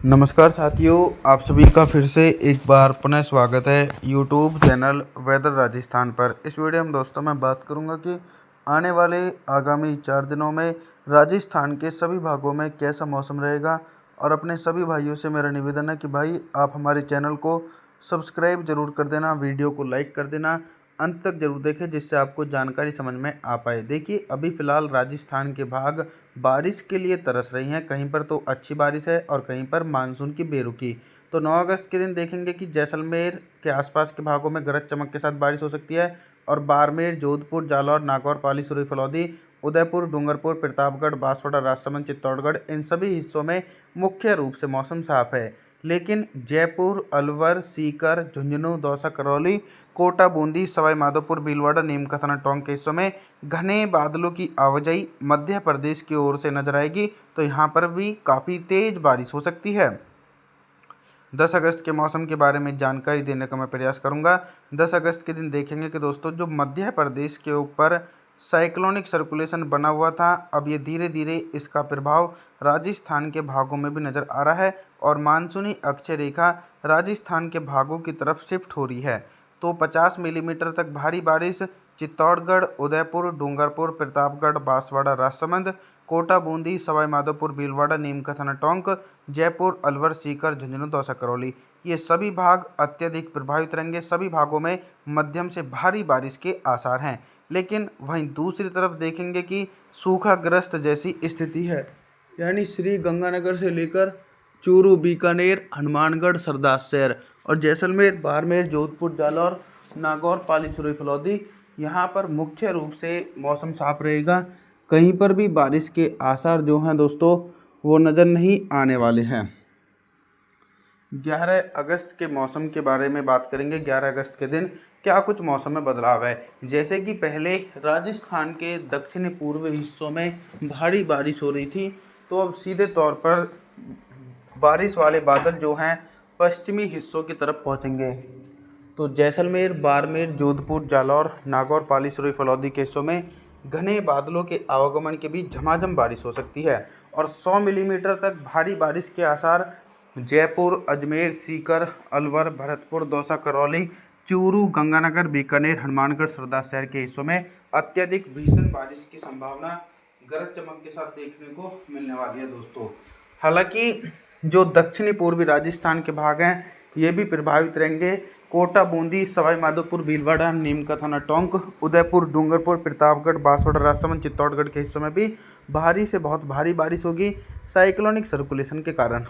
नमस्कार साथियों, आप सभी का फिर से एक बार पुनः स्वागत है यूट्यूब चैनल वेदर राजस्थान पर। इस वीडियो में दोस्तों मैं बात करूंगा कि आने वाले आगामी 4 दिनों में राजस्थान के सभी भागों में कैसा मौसम रहेगा। और अपने सभी भाइयों से मेरा निवेदन है कि भाई आप हमारे चैनल को सब्सक्राइब जरूर कर देना, वीडियो को लाइक कर देना, अंत तक जरूर देखें जिससे आपको जानकारी समझ में आ पाए। देखिए, अभी फ़िलहाल राजस्थान के भाग बारिश के लिए तरस रही हैं। कहीं पर तो अच्छी बारिश है और कहीं पर मानसून की बेरुखी। तो 9 अगस्त के दिन देखेंगे कि जैसलमेर के आसपास के भागों में गरज चमक के साथ बारिश हो सकती है। और बाड़मेर, जोधपुर, जालौर, नागौर, पाली, सुरई, फलौदी, उदयपुर, डूंगरपुर, प्रतापगढ़, बांसवाड़ा, राजसमंद, चित्तौड़गढ़, इन सभी हिस्सों में मुख्य रूप से मौसम साफ है। लेकिन जयपुर, अलवर, सीकर, झुंझुनू, दौसा, करौली, कोटा, बूंदी, सवाई माधोपुर, भीलवाड़ा, नीमका, थाना टोंक के हिस्सों में घने बादलों की आवाजाही मध्य प्रदेश की ओर से नजर आएगी। तो यहाँ पर भी काफ़ी तेज बारिश हो सकती है। 10 अगस्त के मौसम के बारे में जानकारी देने का मैं प्रयास करूंगा। 10 अगस्त के दिन देखेंगे कि दोस्तों जो मध्य प्रदेश के ऊपर साइक्लोनिक सर्कुलेशन बना हुआ था, अब ये धीरे धीरे इसका प्रभाव राजस्थान के भागों में भी नज़र आ रहा है और मानसूनी अक्षय रेखा राजस्थान के भागों की तरफ शिफ्ट हो रही है। तो 50 मिलीमीटर तक भारी बारिश चित्तौड़गढ़, उदयपुर, डूंगरपुर, प्रतापगढ़, बांसवाड़ा, राजसमंद, कोटा, बूंदी, सवाई माधोपुर, भीलवाड़ा, नीमका, थाना टोंक, जयपुर, अलवर, सीकर, झुंझुनू, दौसा, करौली, ये सभी भाग अत्यधिक प्रभावित रहेंगे। सभी भागों में मध्यम से भारी बारिश के आसार हैं। लेकिन वहीं दूसरी तरफ देखेंगे कि सूखाग्रस्त जैसी स्थिति है। यानी श्री गंगानगर से लेकर चूरू, बीकानेर, हनुमानगढ़, सरदार और जैसलमेर, बाड़मेर, जोधपुर, जालौर, नागौर, पाली, सुरई, फलौदी, यहाँ पर मुख्य रूप से मौसम साफ रहेगा। कहीं पर भी बारिश के आसार जो हैं दोस्तों वो नज़र नहीं आने वाले हैं। 11 अगस्त के मौसम के बारे में बात करेंगे। 11 अगस्त के दिन क्या कुछ मौसम में बदलाव है। जैसे कि पहले राजस्थान के दक्षिण पूर्व हिस्सों में भारी बारिश हो रही थी, तो अब सीधे तौर पर बारिश वाले बादल जो हैं पश्चिमी हिस्सों की तरफ पहुंचेंगे। तो जैसलमेर, बाड़मेर, जोधपुर, जालौर, नागौर, पाली, सुरई, फलौदी के हिस्सों में घने बादलों के आवागमन के बीच झमाझम बारिश हो सकती है और 100 मिलीमीटर तक भारी बारिश के आसार जयपुर, अजमेर, सीकर, अलवर, भरतपुर, दौसा, करौली, चूरू, गंगानगर, बीकानेर, हनुमानगढ़, सरदार के हिस्सों में अत्यधिक भीषण बारिश की संभावना गरज चमक के साथ देखने को मिलने वाली है दोस्तों। हालांकि जो दक्षिणी पूर्वी राजस्थान के भाग हैं ये भी प्रभावित रहेंगे। कोटा, बूंदी, सवाई माधोपुर, भीलवाड़ा, नीमका, थाना टोंक, उदयपुर, डूंगरपुर, प्रतापगढ़, बांसवाड़ा, राजसमंद, चित्तौड़गढ़ के हिस्सों में भी भारी से बहुत भारी बारिश होगी साइक्लोनिक सर्कुलेशन के कारण।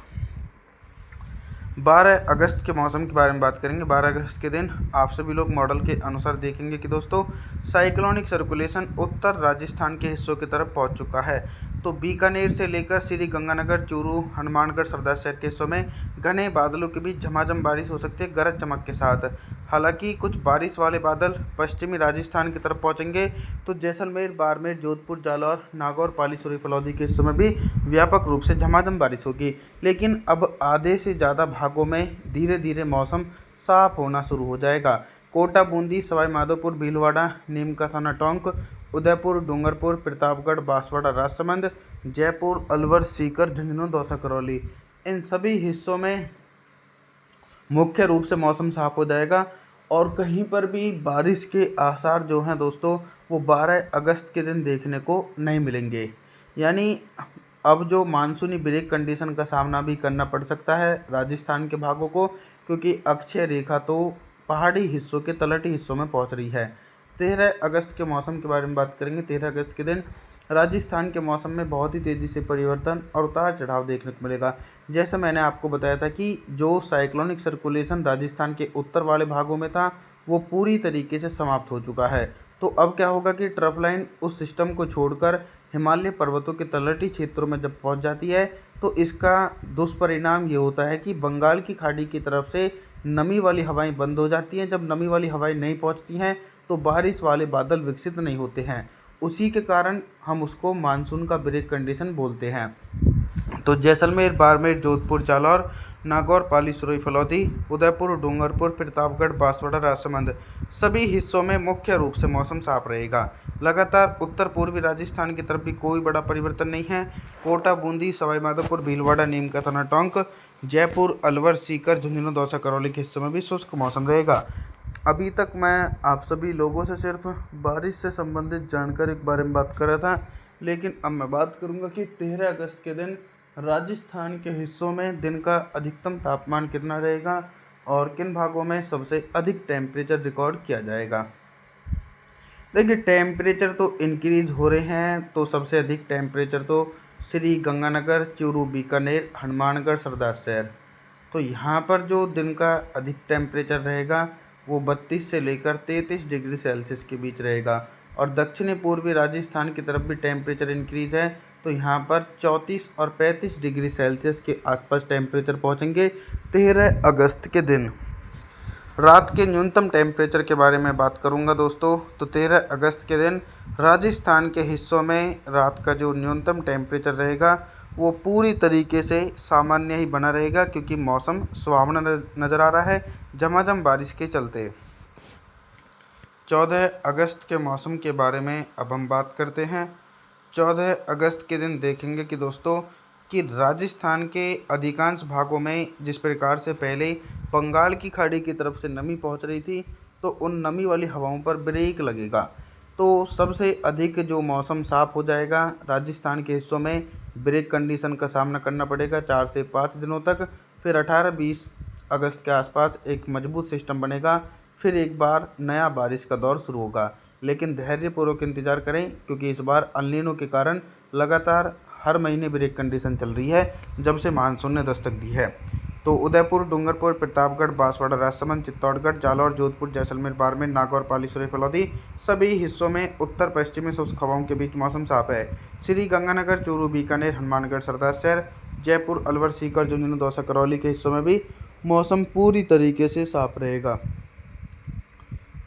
12 अगस्त के मौसम के बारे में बात करेंगे। 12 अगस्त के दिन आप सभी लोग मॉडल के अनुसार देखेंगे कि दोस्तों साइक्लोनिक सर्कुलेशन उत्तर राजस्थान के हिस्सों की तरफ पहुंच चुका है। तो बीकानेर से लेकर श्री गंगानगर, चूरू, हनुमानगढ़, सरदार के हिस्सों में घने बादलों के बीच झमाझम बारिश हो सकती है गरज चमक के साथ। हालांकि कुछ बारिश वाले बादल पश्चिमी राजस्थान की तरफ पहुंचेंगे। तो जैसलमेर, बाड़मेर, जोधपुर, जालौर, नागौर, पाली, सुरई, फलौदी के हिस्सों में भी व्यापक रूप से झमाझम बारिश होगी। लेकिन अब आधे से ज़्यादा भागों में धीरे धीरे मौसम साफ होना शुरू हो जाएगा। कोटा, बूंदी, सवाई माधोपुर, भीलवाड़ा, नीमका, थाना टोंक, उदयपुर, डूंगरपुर, प्रतापगढ़, बांसवाड़ा, राजसमंद, जयपुर, अलवर, सीकर, झुंझुनू, दौसा, करौली, इन सभी हिस्सों में मुख्य रूप से मौसम साफ हो जाएगा और कहीं पर भी बारिश के आसार जो हैं दोस्तों वो 12 अगस्त के दिन देखने को नहीं मिलेंगे। यानी अब जो मानसूनी ब्रेक कंडीशन का सामना भी करना पड़ सकता है राजस्थान के भागों को, क्योंकि अक्षय रेखा तो पहाड़ी हिस्सों के तलहटी हिस्सों में पहुंच रही है। 13 अगस्त के मौसम के बारे में बात करेंगे। 13 अगस्त के दिन राजस्थान के मौसम में बहुत ही तेज़ी से परिवर्तन और उतार चढ़ाव देखने को मिलेगा। जैसे मैंने आपको बताया था कि जो साइक्लोनिक सर्कुलेशन राजस्थान के उत्तर वाले भागों में था वो पूरी तरीके से समाप्त हो चुका है। तो अब क्या होगा कि ट्रफ लाइन उस सिस्टम को छोड़कर हिमालय पर्वतों के तलहटी क्षेत्रों में जब पहुंच जाती है तो इसका दुष्परिणाम ये होता है कि बंगाल की खाड़ी की तरफ से नमी वाली हवाएं बंद हो जाती हैं। जब नमी वाली हवाएं नहीं पहुंचती हैं तो बारिश वाले बादल विकसित नहीं होते हैं। उसी के कारण हम उसको मानसून का ब्रेक कंडीशन बोलते हैं। तो जैसलमेर, बाड़मेर, जोधपुर, जालौर, नागौर, पाली, सुरई, फलौदी, उदयपुर, डूंगरपुर, प्रतापगढ़, बांसवाड़ा, राजसमंद सभी हिस्सों में मुख्य रूप से मौसम साफ रहेगा। लगातार उत्तर पूर्वी राजस्थान की तरफ भी कोई बड़ा परिवर्तन नहीं है। कोटा, बूंदी, सवाई माधोपुर, भीलवाड़ा, नीमका, थाना टोंक, जयपुर, अलवर, सीकर, झुंझुनू, दौसा, करौली के हिस्सों में भी शुष्क मौसम रहेगा। अभी तक मैं आप सभी लोगों से सिर्फ बारिश से संबंधित जानकारी के बारे में बात कर रहा था, लेकिन अब मैं बात करूंगा कि 13 अगस्त के दिन राजस्थान के हिस्सों में दिन का अधिकतम तापमान कितना रहेगा और किन भागों में सबसे अधिक टेम्परेचर रिकॉर्ड किया जाएगा। देखिए, टेम्परेचर तो इंक्रीज हो रहे हैं, तो सबसे अधिक टेम्परेचर तो श्री गंगानगर, चूरू, बीकानेर, हनुमानगढ़, सरदार शहर। तो यहाँ पर जो दिन का अधिक टेम्परेचर रहेगा वो 32 से लेकर 33 डिग्री सेल्सियस के बीच रहेगा। और दक्षिणी पूर्वी राजस्थान की तरफ भी टेम्परेचर इंक्रीज है, तो यहाँ पर 34 और 35 डिग्री सेल्सियस के आसपास टेम्परेचर पहुँचेंगे 13 अगस्त के दिन। रात के न्यूनतम टेम्परेचर के बारे में बात करूंगा दोस्तों, तो 13 अगस्त के दिन राजस्थान के हिस्सों में रात का जो न्यूनतम टेम्परेचर रहेगा वो पूरी तरीके से सामान्य ही बना रहेगा, क्योंकि मौसम सुहावना नज़र आ रहा है झमाझम बारिश के चलते। 14 अगस्त के मौसम के बारे में अब हम बात करते हैं। 14 अगस्त के दिन देखेंगे कि दोस्तों कि राजस्थान के अधिकांश भागों में जिस प्रकार से पहले बंगाल की खाड़ी की तरफ से नमी पहुंच रही थी, तो उन नमी वाली हवाओं पर ब्रेक लगेगा, तो सबसे अधिक जो मौसम साफ़ हो जाएगा। राजस्थान के हिस्सों में ब्रेक कंडीशन का सामना करना पड़ेगा 4 से 5 दिनों तक। फिर 18-20 अगस्त के आसपास एक मजबूत सिस्टम बनेगा, फिर एक बार नया बारिश का दौर शुरू होगा। लेकिन धैर्यपूर्वक इंतज़ार करें, क्योंकि इस बार अल नीनो के कारण लगातार हर महीने ब्रेक कंडीशन चल रही है जब से मानसून ने दस्तक दी है। तो उदयपुर, डूंगरपुर, प्रतापगढ़, बांसवाड़ा, राजसमंद, चित्तौड़गढ़, जालौर, जोधपुर, जैसलमेर, बाड़मेर, नागौर, पाली, सुरई, फलौदी सभी हिस्सों में उत्तर पश्चिमी शुष्क हवाओं के बीच मौसम साफ है। श्री गंगानगर, चूरू, बीकानेर, हनुमानगढ़, सरदार शहर, जयपुर, अलवर, सीकर, झुंझुनू, दौसा, करौली के हिस्सों में भी मौसम पूरी तरीके से साफ रहेगा।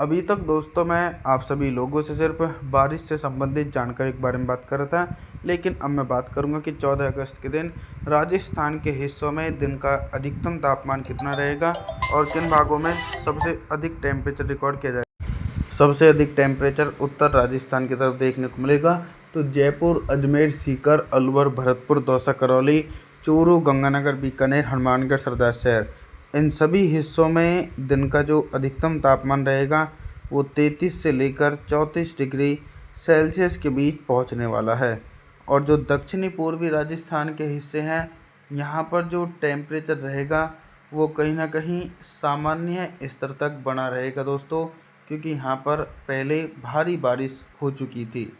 अभी तक दोस्तों मैं आप सभी लोगों से सिर्फ बारिश से संबंधित जानकारी के बारे में बात कर रहा था, लेकिन अब मैं बात करूंगा कि 14 अगस्त के दिन राजस्थान के हिस्सों में दिन का अधिकतम तापमान कितना रहेगा और किन भागों में सबसे अधिक टेम्परेचर रिकॉर्ड किया जाएगा। सबसे अधिक टेम्परेचर उत्तर राजस्थान की तरफ देखने को मिलेगा, तो जयपुर, अजमेर, सीकर, अलवर, भरतपुर, दौसा, करौली, चूरू, गंगानगर, बीकानेर, हनुमानगढ़, सरदार शहर, इन सभी हिस्सों में दिन का जो अधिकतम तापमान रहेगा वो 33 से लेकर 34 डिग्री सेल्सियस के बीच पहुंचने वाला है। और जो दक्षिणी पूर्वी राजस्थान के हिस्से हैं, यहाँ पर जो टेम्परेचर रहेगा वो कहीं ना कहीं सामान्य स्तर तक बना रहेगा दोस्तों, क्योंकि यहाँ पर पहले भारी बारिश हो चुकी थी।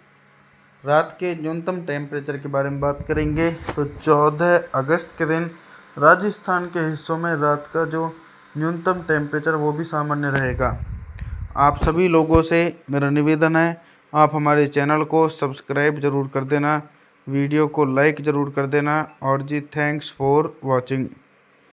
रात के न्यूनतम टेम्परेचर के बारे में बात करेंगे, तो 14 अगस्त के दिन राजस्थान के हिस्सों में रात का जो न्यूनतम टेम्परेचर वो भी सामान्य रहेगा। आप सभी लोगों से मेरा निवेदन है, आप हमारे चैनल को सब्सक्राइब ज़रूर कर देना, वीडियो को लाइक ज़रूर कर देना। और जी, थैंक्स फॉर वॉचिंग।